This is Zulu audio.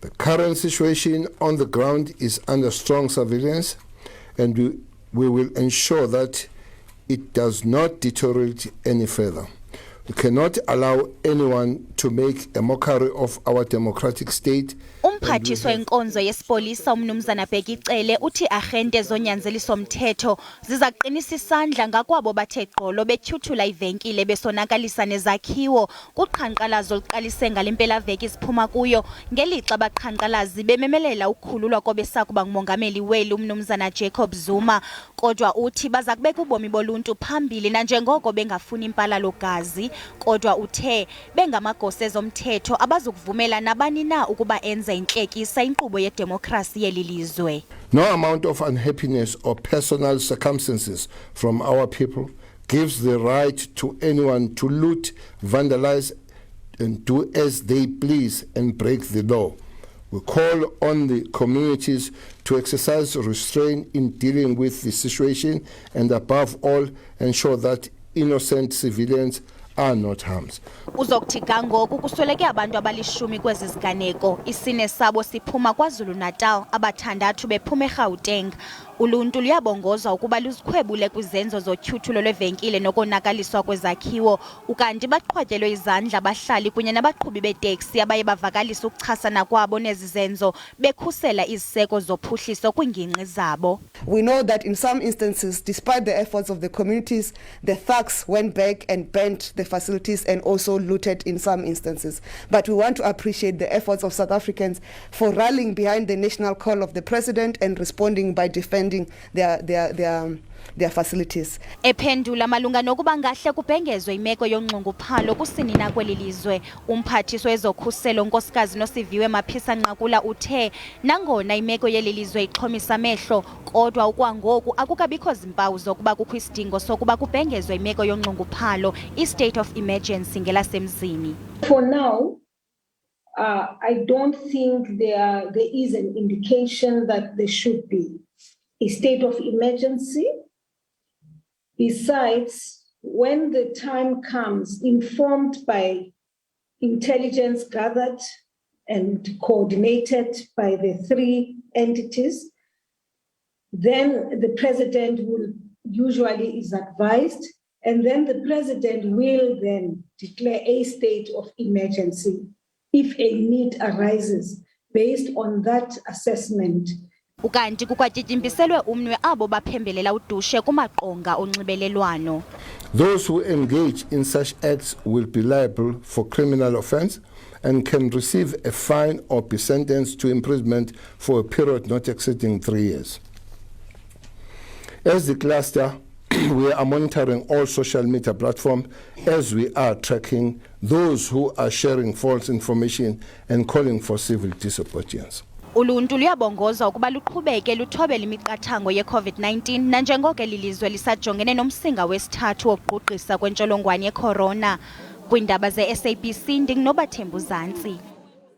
The current situation on the ground is under strong surveillance, and we will ensure that it does not deteriorate any further. We cannot allow anyone to make a mockery of our democratic state. Umphathiswa wenkonzo yesipolisa umnumzana Bhekicele uthi agente zonyanzeliso mthetho zizaqinisa isandla ngakwabo bathe gqolo betyhuthula ivenkile besonakalisa nezakhiwo kuqhankqalazo liqalise ngalempelaveki siphuma kuyo ngelixa abaqhankqalazi bememelela ukukhululwa kobesakuba ngumongameli weli umnumzana Jacob Zuma, kodwa uthi baza kubeka ubomi boluntu phambili nanjengoko bengafuni impalalo gazi, kodwa uthe bengamagosa ezomthetho abazukuvumela nabani na ukuba enze intlekisa inkqubo yedemokrasi yeli lizwe. No amount of unhappiness or personal circumstances from our people gives the right to anyone to loot, vandalize, and do as they please and break the law. We call on the communities to exercise restraint in dealing with the situation and above all ensure that innocent civilians are not harmed. Uzokuthi kangoku kusweleke abantu abalishumi kwezi ziganeko, isine sabo siphuma KwaZulu-Natal, abathandathu bephuma eGauteng. Uluntu luyabongoza ukuba luzikhwebule kwizenzo zotyhuthulo lwevenkile nokonakaliswa kwezakhiwo, ukanti baqhwatyelwe izandla abahlali kunye nabaqhubi beteksi abaye bavakalisa ukuchasana kwabo nezi zenzo bekhusela iziseko zophuhliso kwiingingqi zabo. We know that in some instances, despite the efforts of the communities, the thugs went back and burnt the facilities and also looted in some instances. But we want to appreciate the efforts of South Africans for rallying behind the national call of the president and responding by defending their facilities. Ephendula malunga nokuba ngahle kubhengezwe imeko yonxunguphalo kusinina kweli lizwe, umphathiswa wezokhuselo unkosikazi Nosiviwe Maphisa-Nqakula uthe nangona imeko yeli lizwe ixhomisa amehlo, kodwa ukwangoku akukabikho zimpawu zokuba kukho isidingo sokuba kubhengezwe imeko yonxunguphalo, i-state of emergency ngelasemzini. For now, I don't think there is an indication that there should be a state of emergency. Besides, when the time comes, informed by intelligence gathered and coordinated by the three entities, then the president will usually is advised, and then the president will then declare a state of emergency if a need arises based on that assessment. Ukanti kukwatyityimphiselwe umnwe abo baphembelela udushe kumaqonga onxibelelwano. Those who engage in such acts will be liable for criminal offence and can receive a fine or be sentenced to imprisonment for a period not exceeding 3 years. As the cluster, we are monitoring all social media platforms as we are tracking those who are sharing false information and calling for civil disobedience. Uluntu luyabongoza ukuba luqhubeke luthobele imiqathango ye-COVID-19 nanjengoko lilizwe lisajongene nomsinga wesithathu wokugqugqisa kwentsholongwane ye-corona. Kwiindaba ze-SABC ndinguNobathembu Zantsi.